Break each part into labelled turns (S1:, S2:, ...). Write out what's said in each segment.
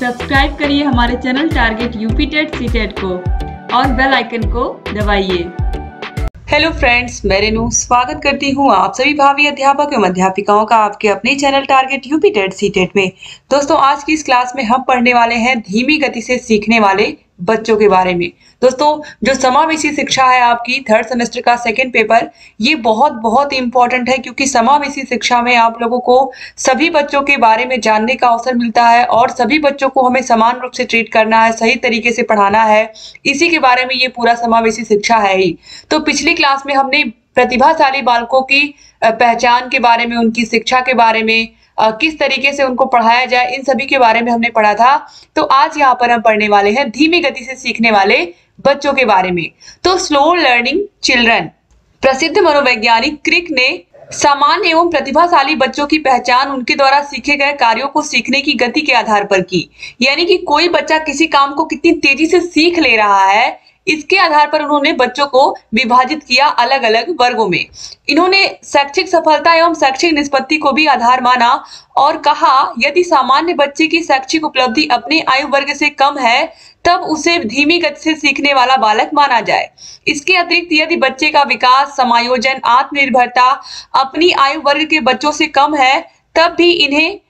S1: Subscribe करिए हमारे channel target UP TET CTET को और बेल आइकन को दबाइए।
S2: हेलो फ्रेंड्स, मैं रेनू स्वागत करती हूँ आप सभी भावी अध्यापक एवं अध्यापिकाओं का आपके अपने channel target UP TET CTET में। दोस्तों, आज की इस क्लास में हम पढ़ने वाले हैं धीमी गति से सीखने वाले बच्चों के बारे में। दोस्तों, जो समावेशी शिक्षा है आपकी थर्ड सेमेस्टर का सेकंड पेपर, ये बहुत इंपॉर्टेंट है क्योंकि समावेशी शिक्षा में आप लोगों को सभी बच्चों के बारे में जानने का अवसर मिलता है और सभी बच्चों को हमें समान रूप से ट्रीट करना है, सही तरीके से पढ़ाना है। इसी के बारे में ये पूरा समावेशी शिक्षा है ही। तो पिछली क्लास में हमने प्रतिभाशाली बालकों की पहचान के बारे में, उनकी शिक्षा के बारे में, किस तरीके से उनको पढ़ाया जाए, इन सभी के बारे में हमने पढ़ा था। तो आज यहाँ पर हम पढ़ने वाले हैं धीमी गति से सीखने वाले बच्चों के बारे में। तो स्लो लर्निंग चिल्ड्रन, प्रसिद्ध मनोवैज्ञानिक क्रिक ने सामान्य एवं प्रतिभाशाली बच्चों की पहचान उनके द्वारा सीखे गए कार्यों को सीखने की गति के आधार पर की। यानी कि कोई बच्चा किसी काम को कितनी तेजी से सीख ले रहा है, इसके आधार पर उन्होंने बच्चों को विभाजित किया अलग अलग वर्गों में। इन्होंने शैक्षिक सफलता एवं शैक्षिक निष्पत्ति को भी आधार माना और कहा यदि सामान्य बच्चे की शैक्षिक उपलब्धि अपने आयु वर्ग से कम है तब उसे धीमी गति से सीखने वाला बालक माना जाए। इसके अतिरिक्त यदि बच्चे का विकास, समायोजन, आत्मनिर्भरता अपनी आयु वर्ग के बच्चों से कम है तब भी इन्हें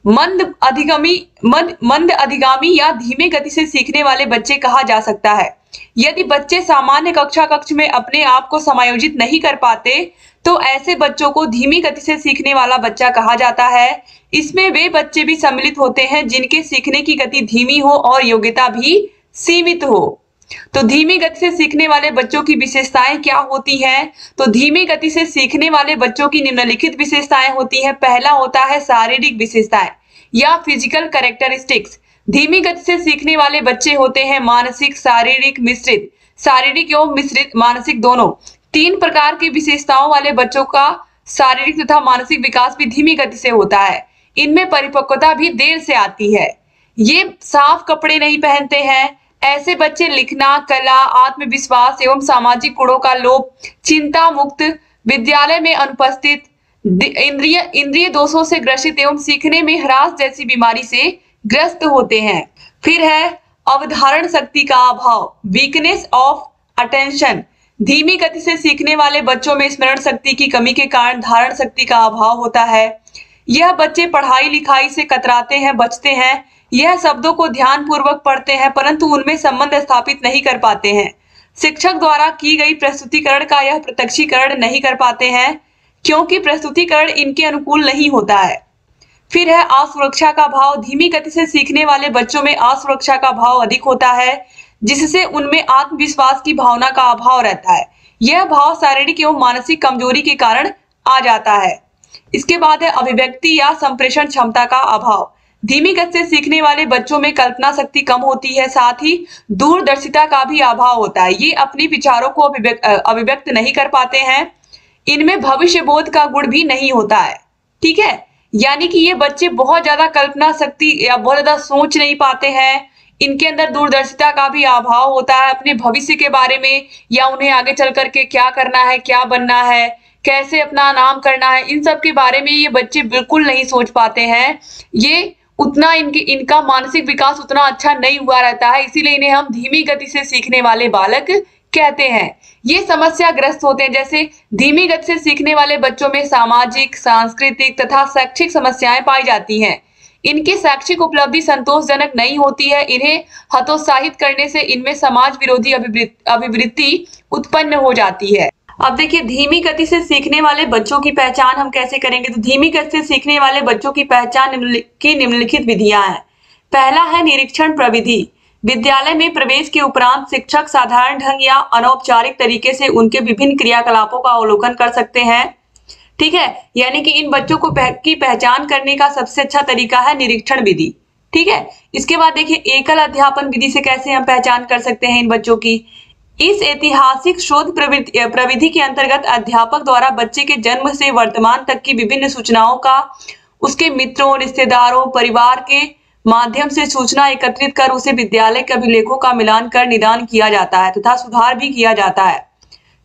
S2: मंद अधिगामी या धीमे गति से सीखने वाले बच्चे कहा जा सकता है। यदि बच्चे सामान्य कक्ष में अपने आप को समायोजित नहीं कर पाते तो ऐसे बच्चों को धीमी गति से सीखने वाला बच्चा कहा जाता है। इसमें वे बच्चे भी सम्मिलित होते हैं जिनके सीखने की गति धीमी हो और योग्यता भी सीमित हो। तो धीमी गति से सीखने वाले बच्चों की विशेषताएं क्या होती हैं? तो धीमी गति से सीखने वाले बच्चों की निम्नलिखित विशेषताएं होती हैं। पहला होता है शारीरिक विशेषताएं या फिजिकल कैरेक्टरिस्टिक्स। धीमी गति से सीखने वाले बच्चे होते हैं मानसिक, शारीरिक, मिश्रित, शारीरिक एवं मिश्रित मानसिक दोनों। 3 प्रकार की विशेषताओं वाले बच्चों का शारीरिक तथा मानसिक विकास भी धीमी गति से होता है। इनमें परिपक्वता भी देर से आती है। ये साफ कपड़े नहीं पहनते हैं। ऐसे बच्चे लिखना, कला, आत्मविश्वास एवं सामाजिक गुणों का लोप, चिंता मुक्त, विद्यालय में अनुपस्थित, इंद्रिय दोषों से ग्रसित एवं सीखने में ह्रास जैसी बीमारी से ग्रस्त होते हैं। फिर है अवधारण शक्ति का अभाव, वीकनेस ऑफ अटेंशन। धीमी गति से सीखने वाले बच्चों में स्मरण शक्ति की कमी के कारण धारण शक्ति का अभाव होता है। यह बच्चे पढ़ाई लिखाई से कतराते हैं, बचते हैं। यह शब्दों को ध्यान पूर्वक पढ़ते हैं परंतु उनमें संबंध स्थापित नहीं कर पाते हैं। शिक्षक द्वारा की गई प्रस्तुतिकरण का यह प्रत्यक्षीकरण नहीं कर पाते हैं क्योंकि प्रस्तुतिकरण इनके अनुकूल नहीं होता है। फिर है असुरक्षा का भाव। धीमी गति से सीखने वाले बच्चों में असुरक्षा का भाव अधिक होता है जिससे उनमें आत्मविश्वास की भावना का अभाव रहता है। यह भाव शारीरिक एवं मानसिक कमजोरी के कारण आ जाता है। इसके बाद है अभिव्यक्ति या संप्रेषण क्षमता का अभाव। धीमी गति से सीखने वाले बच्चों में कल्पना शक्ति कम होती है, साथ ही दूरदर्शिता का भी अभाव होता है। ये अपने विचारों को अभिव्यक्त नहीं कर पाते हैं। इनमें भविष्य बोध का गुण भी नहीं होता है। ठीक है, यानी कि ये बच्चे बहुत ज्यादा कल्पना शक्ति या बहुत ज्यादा सोच नहीं पाते हैं। इनके अंदर दूरदर्शिता का भी अभाव होता है अपने भविष्य के बारे में, या उन्हें आगे चल करके क्या करना है, क्या बनना है, कैसे अपना नाम करना है, इन सब के बारे में ये बच्चे बिल्कुल नहीं सोच पाते हैं। ये उतना इनका मानसिक विकास उतना अच्छा नहीं हुआ रहता है, इसीलिए इन्हें हम धीमी गति से सीखने वाले बालक कहते हैं। ये समस्या ग्रस्त होते हैं। जैसे धीमी गति से सीखने वाले बच्चों में सामाजिक, सांस्कृतिक तथा शैक्षिक समस्याएं पाई जाती हैं। इनकी शैक्षिक उपलब्धि संतोषजनक नहीं होती है। इन्हें हतोत्साहित करने से इनमें समाज विरोधी अभिवृत्ति उत्पन्न हो जाती है। अब देखिए, धीमी गति से सीखने वाले बच्चों की पहचान हम कैसे करेंगे? तो धीमी गति से सीखने वाले बच्चों की पहचान की निम्नलिखित विधियां हैं। पहला है निरीक्षण प्रविधि। विद्यालय में प्रवेश के उपरांत शिक्षक साधारण ढंग या अनौपचारिक तरीके से उनके विभिन्न क्रियाकलापों का अवलोकन कर सकते हैं। ठीक है, यानी कि इन बच्चों को की पहचान करने का सबसे अच्छा तरीका है निरीक्षण विधि। ठीक है, इसके बाद देखिए एकल अध्यापन विधि से कैसे हम पहचान कर सकते हैं इन बच्चों की। इस ऐतिहासिक शोध प्रविधि के अंतर्गत अध्यापक द्वारा बच्चे के जन्म से वर्तमान तक की विभिन्न सूचनाओं का उसके मित्रों, रिश्तेदारों, परिवार के माध्यम से सूचना एकत्रित कर उसे विद्यालय के अभिलेखों का मिलान कर निदान किया जाता है तथा सुधार भी किया जाता है।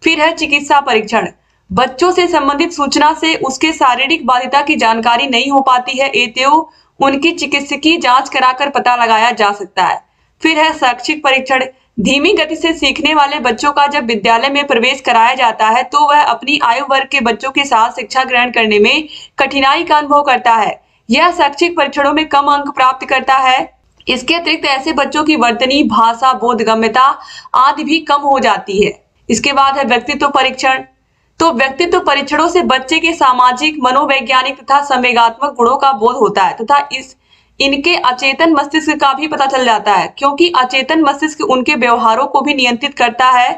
S2: फिर है चिकित्सा परीक्षण। बच्चों से संबंधित सूचना से उसके शारीरिक बाध्यता की जानकारी नहीं हो पाती है, अतएव उनकी चिकित्सकीय जांच कराकर पता लगाया जा सकता है। फिर है शैक्षिक परीक्षण। धीमी गति से सीखने वाले बच्चों का जब विद्यालय में प्रवेश कराया जाता है तो वह अपनी आयु वर्ग के बच्चों के साथ शिक्षा ग्रहण करने में कठिनाई का अनुभव करता है। यह शैक्षिक परीक्षणों में कम अंक प्राप्त करता है। इसके अतिरिक्त ऐसे बच्चों की वर्तनी, भाषा, बोधगम्यता आदि भी कम हो जाती है। इसके बाद है व्यक्तित्व परीक्षण। तो व्यक्तित्व परीक्षणों से बच्चे के सामाजिक, मनोवैज्ञानिक तथा संवेगात्मक गुणों का बोध होता है तथा इनके अचेतन मस्तिष्क का भी पता चल जाता है, क्योंकि अचेतन मस्तिष्क उनके व्यवहारों को भी नियंत्रित करता है।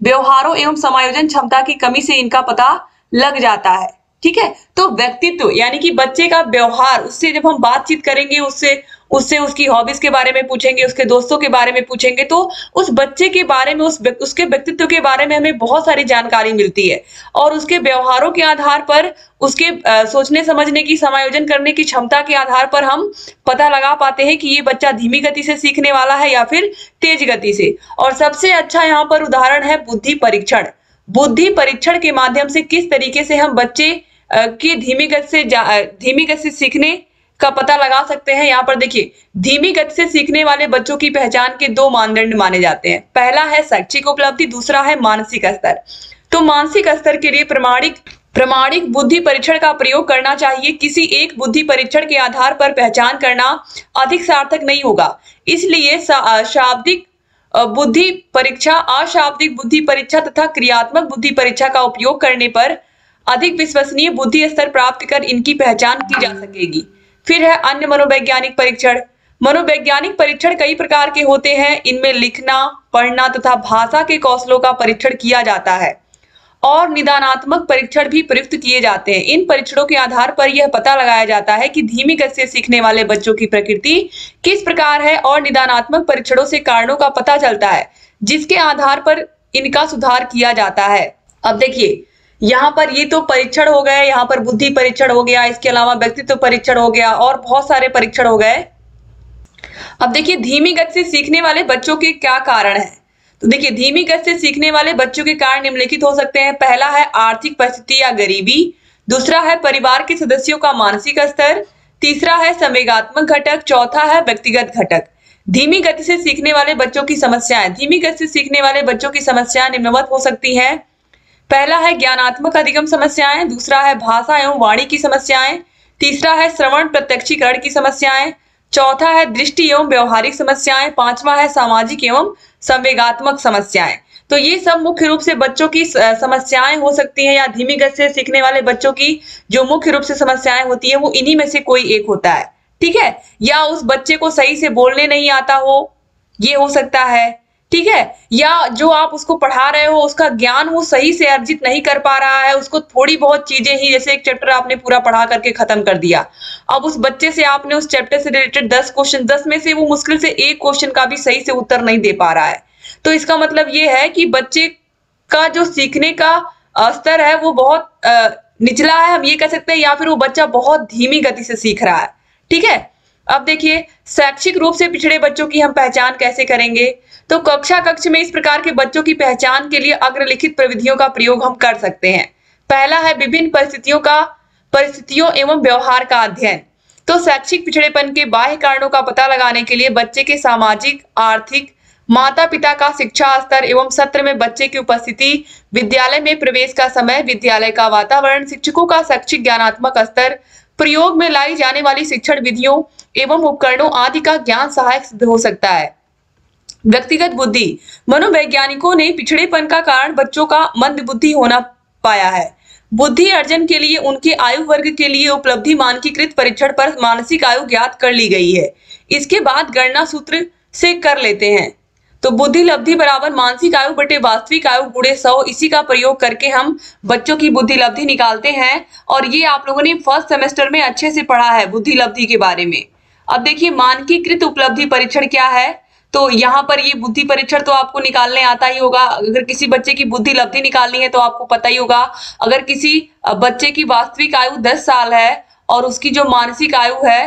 S2: व्यवहारों एवं समायोजन क्षमता की कमी से इनका पता लग जाता है। ठीक है, तो व्यक्तित्व यानी कि बच्चे का व्यवहार, उससे जब हम बातचीत करेंगे, उससे उसकी हॉबीज के बारे में पूछेंगे, उसके दोस्तों के बारे में पूछेंगे, तो उस बच्चे के बारे में, उसके व्यक्तित्व के बारे में हमें बहुत सारी जानकारी मिलती है और उसके व्यवहारों के आधार पर, उसके सोचने समझने की, समायोजन करने की क्षमता के आधार पर हम पता लगा पाते हैं कि ये बच्चा धीमी गति से सीखने वाला है या फिर तेज गति से। और सबसे अच्छा यहाँ पर उदाहरण है बुद्धि परीक्षण। बुद्धि परीक्षण के माध्यम से किस तरीके से हम बच्चे की धीमी गति से सीखने का पता लगा सकते हैं। यहाँ पर देखिए, धीमी गति से सीखने वाले बच्चों की पहचान के दो मानदंड माने जाते हैं। पहला है शैक्षिक उपलब्धि, दूसरा है मानसिक स्तर। तो मानसिक स्तर के लिए प्रमाणिक बुद्धि परीक्षण का प्रयोग करना चाहिए। किसी एक बुद्धि परीक्षण के आधार पर पहचान करना अधिक सार्थक नहीं होगा। इसलिए शाब्दिक बुद्धि परीक्षा, अशाब्दिक बुद्धि परीक्षा तथा क्रियात्मक बुद्धि परीक्षा का उपयोग करने पर अधिक विश्वसनीय बुद्धि स्तर प्राप्त कर इनकी पहचान की जा सकेगी। फिर है अन्य मनोवैज्ञानिक परीक्षण। मनोवैज्ञानिक परीक्षण कई प्रकार के होते हैं। इनमें लिखना, पढ़ना तथा भाषा के कौशलों का परीक्षण किया जाता है और निदानात्मक परीक्षण भी प्रयुक्त किए जाते हैं। इन परीक्षणों के आधार पर यह पता लगाया जाता है कि धीमी गति से सीखने वाले बच्चों की प्रकृति किस प्रकार है और निदानात्मक परीक्षणों से कारणों का पता चलता है जिसके आधार पर इनका सुधार किया जाता है। अब देखिए, यहाँ पर ये तो परीक्षण हो गए, यहाँ पर बुद्धि परीक्षण हो गया, इसके अलावा व्यक्तित्व परीक्षण हो गया और बहुत सारे परीक्षण हो गए। अब देखिए, धीमी गति से सीखने वाले बच्चों के क्या कारण हैं। तो देखिए, धीमी गति से सीखने वाले बच्चों के कारण निम्नलिखित हो सकते हैं। पहला है आर्थिक परिस्थिति या गरीबी, दूसरा है परिवार के सदस्यों का मानसिक स्तर, तीसरा है संवेगात्मक घटक, चौथा है व्यक्तिगत घटक। धीमी गति से सीखने वाले बच्चों की समस्याएं। धीमी गति से सीखने वाले बच्चों की समस्याएं निम्नवत हो सकती हैं। पहला है ज्ञानात्मक अधिगम समस्याएं, दूसरा है भाषा एवं वाणी की समस्याएं, तीसरा है श्रवण प्रत्यक्षीकरण की समस्याएं, चौथा है दृष्टि एवं व्यवहारिक समस्याएं, पांचवा है सामाजिक एवं संवेगात्मक समस्याएं। तो ये सब मुख्य रूप से बच्चों की समस्याएं हो सकती हैं, या धीमी गति से सीखने वाले बच्चों की जो मुख्य रूप से समस्याएं होती है वो इन्हीं में से कोई एक होता है। ठीक है, या उस बच्चे को सही से बोलने नहीं आता हो, ये हो सकता है। ठीक है, या जो आप उसको पढ़ा रहे हो उसका ज्ञान वो सही से अर्जित नहीं कर पा रहा है, उसको थोड़ी बहुत चीजें ही, जैसे एक चैप्टर आपने पूरा पढ़ा करके खत्म कर दिया, अब उस बच्चे से आपने उस चैप्टर से रिलेटेड 10 क्वेश्चन, 10 में से वो मुश्किल से एक क्वेश्चन का भी सही से उत्तर नहीं दे पा रहा है, तो इसका मतलब ये है कि बच्चे का जो सीखने का स्तर है वो बहुत निचला है, हम ये कह सकते हैं, या फिर वो बच्चा बहुत धीमी गति से सीख रहा है। ठीक है, अब देखिए, शैक्षिक रूप से पिछड़े बच्चों की हम पहचान कैसे करेंगे। तो कक्ष में इस प्रकार के बच्चों की पहचान के लिए अग्रलिखित प्रविधियों का प्रयोग हम कर सकते हैं। पहला है विभिन्न परिस्थितियों एवं व्यवहार का अध्ययन। तो शैक्षिक पिछड़ेपन के बाह्य कारणों का पता लगाने के लिए बच्चे के सामाजिक, आर्थिक, माता पिता का शिक्षा स्तर एवं सत्र में बच्चे की उपस्थिति, विद्यालय में प्रवेश का समय, विद्यालय का वातावरण, शिक्षकों का शैक्षिक ज्ञानात्मक स्तर, प्रयोग में लाई जाने वाली शिक्षण विधियों एवं उपकरणों आदि का ज्ञान सहायक सिद्ध हो सकता है। व्यक्तिगत बुद्धि। मनोवैज्ञानिकों ने पिछड़ेपन का कारण बच्चों का मंद बुद्धि होना पाया है। बुद्धि अर्जन के लिए उनके आयु वर्ग के लिए उपलब्धि मानकीकृत परीक्षण पर मानसिक आयु ज्ञात कर ली गई है। इसके बाद गणना सूत्र से कर लेते हैं। तो बुद्धि लब्धि बराबर मानसिक आयु बटे वास्तविक आयु गुणे 100, इसी का प्रयोग करके हम बच्चों की बुद्धि लब्धि निकालते हैं। और ये आप लोगों ने फर्स्ट सेमेस्टर में अच्छे से पढ़ा है बुद्धि लब्धि के बारे में। अब देखिए, मानकीकृत उपलब्धि परीक्षण क्या है। तो यहाँ पर ये बुद्धि परीक्षण तो आपको निकालने आता ही होगा। अगर किसी बच्चे की बुद्धि लब्धि निकालनी है तो आपको पता ही होगा। अगर किसी बच्चे की वास्तविक आयु 10 साल है और उसकी जो मानसिक आयु है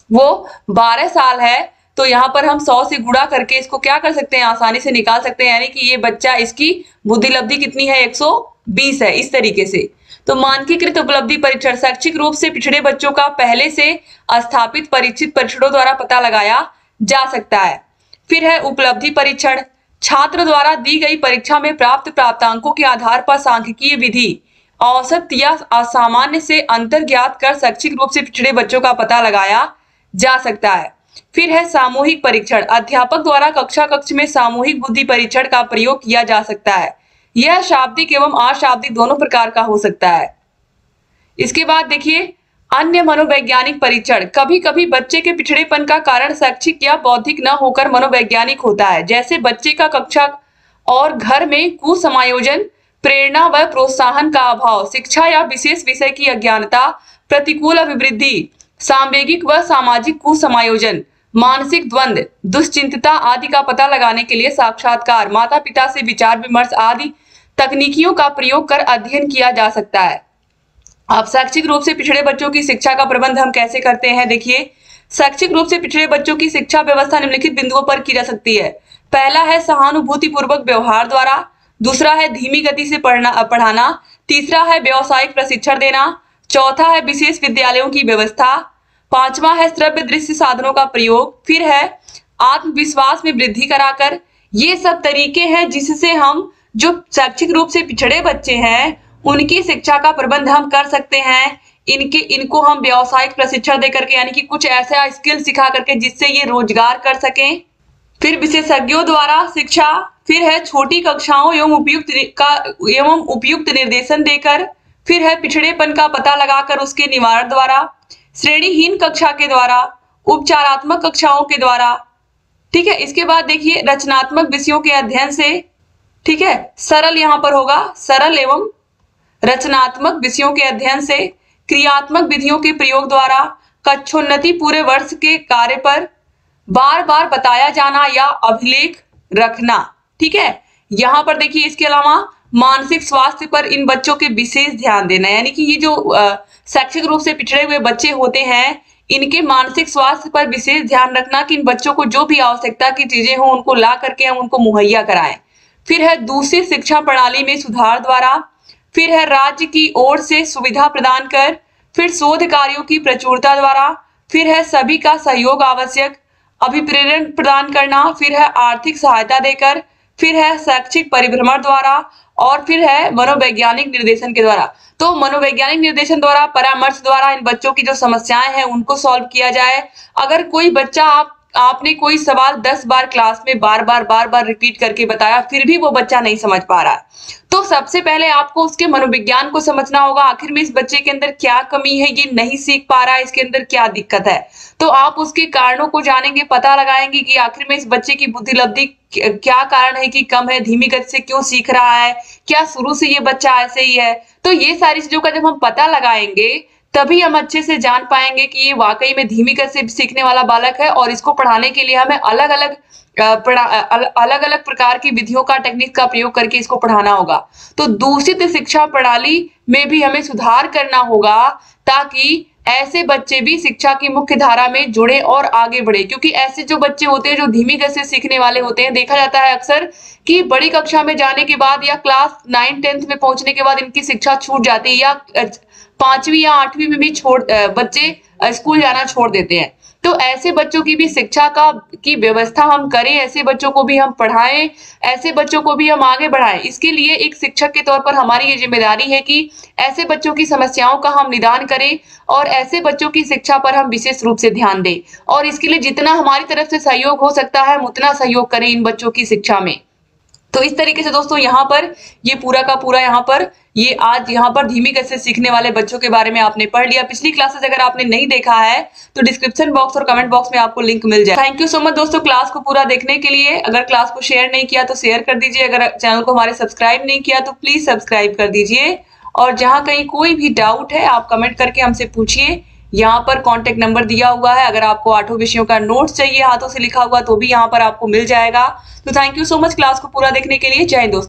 S2: वो 12 साल है, तो यहाँ पर हम 100 से गुणा करके इसको क्या कर सकते हैं, आसानी से निकाल सकते हैं। यानी कि ये बच्चा, इसकी बुद्धि लब्धि कितनी है, 120 है, इस तरीके से। तो मानकीकृत उपलब्धि परीक्षण शैक्षिक रूप से पिछड़े बच्चों का पहले से स्थापित परीक्षित परीक्षणों द्वारा पता लगाया जा सकता है। फिर है उपलब्धि परीक्षण, छात्र द्वारा दी गई परीक्षा में प्राप्त प्राप्तांकों के आधार पर सांख्यिकीय विधि औसत या असामान्य से अंतर ज्ञात कर शैक्षिक रूप से पिछड़े बच्चों का पता लगाया जा सकता है। फिर है सामूहिक परीक्षण, अध्यापक द्वारा कक्षा कक्ष में सामूहिक बुद्धि परीक्षण का प्रयोग किया जा सकता है। यह शाब्दिक एवं अशाब्दिक दोनों प्रकार का हो सकता है। इसके बाद देखिए अन्य मनोवैज्ञानिक परीक्षण, कभी कभी बच्चे के पिछड़ेपन का कारण शैक्षिक या बौद्धिक न होकर मनोवैज्ञानिक होता है, जैसे बच्चे का कक्षा और घर में कुसमायोजन, प्रेरणा व प्रोत्साहन का अभाव, शिक्षा या विशेष विषय की अज्ञानता, प्रतिकूल अभिवृद्धि, सांवेगिक व सामाजिक कुसमायोजन, मानसिक द्वंद्व, दुश्चिंतता आदि का पता लगाने के लिए साक्षात्कार, माता पिता से विचार विमर्श आदि तकनीकियों का प्रयोग कर अध्ययन किया जा सकता है। अब शैक्षिक रूप से पिछड़े बच्चों की शिक्षा का प्रबंध हम कैसे करते हैं, देखिए शैक्षिक रूप से पिछड़े बच्चों की शिक्षा व्यवस्था निम्नलिखित बिंदुओं पर की जा सकती है। पहला है सहानुभूति पूर्वक व्यवहार द्वारा, दूसरा है धीमी गति से पढ़ाना, तीसरा है व्यावसायिक प्रशिक्षण देना, चौथा है विशेष विद्यालयों की व्यवस्था, पांचवा है श्रव्य दृश्य साधनों का प्रयोग, फिर है आत्मविश्वास में वृद्धि कराकर। ये सब तरीके हैं जिससे हम जो शैक्षिक रूप से पिछड़े बच्चे हैं उनकी शिक्षा का प्रबंध हम कर सकते हैं। इनको हम व्यावसायिक प्रशिक्षण दे करके, यानी कि कुछ ऐसा स्किल सिखा करके जिससे ये रोजगार कर सकें। फिर विशेषज्ञों द्वारा शिक्षा, फिर है छोटी कक्षाओं एवं उपयुक्त निर्देशन देकर, फिर है पिछड़ेपन का पता लगाकर उसके निवारण द्वारा, श्रेणीहीन कक्षा के द्वारा, उपचारात्मक कक्षाओं के द्वारा। ठीक है, इसके बाद देखिए रचनात्मक विषयों के अध्ययन से, ठीक है, सरल यहां पर होगा, सरल एवं रचनात्मक विषयों के अध्ययन से, क्रियात्मक विधियों के प्रयोग द्वारा, कक्षोन्नति पूरे वर्ष के कार्य पर बार बार बताया जाना या अभिलेख रखना। ठीक है, यहां पर देखिए इसके अलावा मानसिक स्वास्थ्य पर इन बच्चों के विशेष ध्यान देना, यानी कि ये जो शैक्षिक रूप से पिछड़े हुए बच्चे होते हैं इनके मानसिक स्वास्थ्य पर विशेष ध्यान रखना कि इन बच्चों को जो भी आवश्यकता की चीजें हो उनको ला करके हम उनको मुहैया कराएं। फिर है दूसरी शिक्षा प्रणाली में सुधार द्वारा, फिर है राज्य की ओर से सुविधा प्रदान कर, फिर शोध कार्यों की प्रचुरता द्वारा, फिर है सभी का सहयोग आवश्यक, अभिप्रेरण प्रदान करना, फिर है आर्थिक सहायता देकर, फिर है शैक्षिक परिभ्रमण द्वारा, और फिर है मनोवैज्ञानिक निर्देशन के द्वारा। तो मनोवैज्ञानिक निर्देशन द्वारा, परामर्श द्वारा इन बच्चों की जो समस्याएं हैं उनको सॉल्व किया जाए। अगर कोई बच्चा आपने कोई सवाल 10 बार क्लास में बार बार रिपीट करके बताया फिर भी वो बच्चा नहीं समझ पा रहा है, तो सबसे पहले आपको उसके मनोविज्ञान को समझना होगा। आखिर में इस बच्चे के अंदर क्या कमी है, ये नहीं सीख पा रहा है, इसके अंदर क्या दिक्कत है। तो आप उसके कारणों को जानेंगे, पता लगाएंगे कि आखिर में इस बच्चे की बुद्धिलब्धि क्या कारण है कि कम है, धीमी गति से क्यों सीख रहा है, क्या शुरू से ये बच्चा ऐसे ही है। तो ये सारी चीजों का जब हम पता लगाएंगे तभी हम अच्छे से जान पाएंगे कि ये वाकई में धीमी गति से सीखने वाला बालक है और इसको पढ़ाने के लिए हमें अलग अलग प्रकार की विधियों का, टेक्निक का प्रयोग करके इसको पढ़ाना होगा। तो दूषित शिक्षा प्रणाली में भी हमें सुधार करना होगा ताकि ऐसे बच्चे भी शिक्षा की मुख्य धारा में जुड़े और आगे बढ़े। क्योंकि ऐसे जो बच्चे होते हैं जो धीमी गति से सीखने वाले होते हैं, देखा जाता है अक्सर कि बड़ी कक्षा में जाने के बाद या क्लास 9-10 में पहुंचने के बाद इनकी शिक्षा छूट जाती है, या 5वीं या 8वीं में भी बच्चे स्कूल जाना छोड़ देते हैं। तो ऐसे बच्चों की भी शिक्षा की व्यवस्था हम करें, ऐसे बच्चों को भी हम पढ़ाएं, ऐसे बच्चों को भी हम आगे बढ़ाएं। इसके लिए एक शिक्षक के तौर पर हमारी ये जिम्मेदारी है कि ऐसे बच्चों की समस्याओं का हम निदान करें और ऐसे बच्चों की शिक्षा पर हम विशेष रूप से ध्यान दें, और इसके लिए जितना हमारी तरफ से सहयोग हो सकता है हम उतना सहयोग करें इन बच्चों की शिक्षा में। तो इस तरीके से दोस्तों यहाँ पर ये पूरा का पूरा आज यहाँ पर धीमी गति से सीखने वाले बच्चों के बारे में आपने पढ़ लिया। पिछली क्लासेस अगर आपने नहीं देखा है तो डिस्क्रिप्शन बॉक्स और कमेंट बॉक्स में आपको लिंक मिल जाए। थैंक यू सो मच दोस्तों क्लास को पूरा देखने के लिए। अगर क्लास को शेयर नहीं किया तो शेयर कर दीजिए, अगर चैनल को हमारे सब्सक्राइब नहीं किया तो प्लीज सब्सक्राइब कर दीजिए, और जहाँ कहीं कोई भी डाउट है आप कमेंट करके हमसे पूछिए। यहाँ पर कॉन्टेक्ट नंबर दिया हुआ है, अगर आपको 8 विषयों का नोट्स चाहिए हाथों से लिखा हुआ तो भी यहाँ पर आपको मिल जाएगा। तो thank you so much class को पूरा देखने के लिए। जय हिंद दोस्तों।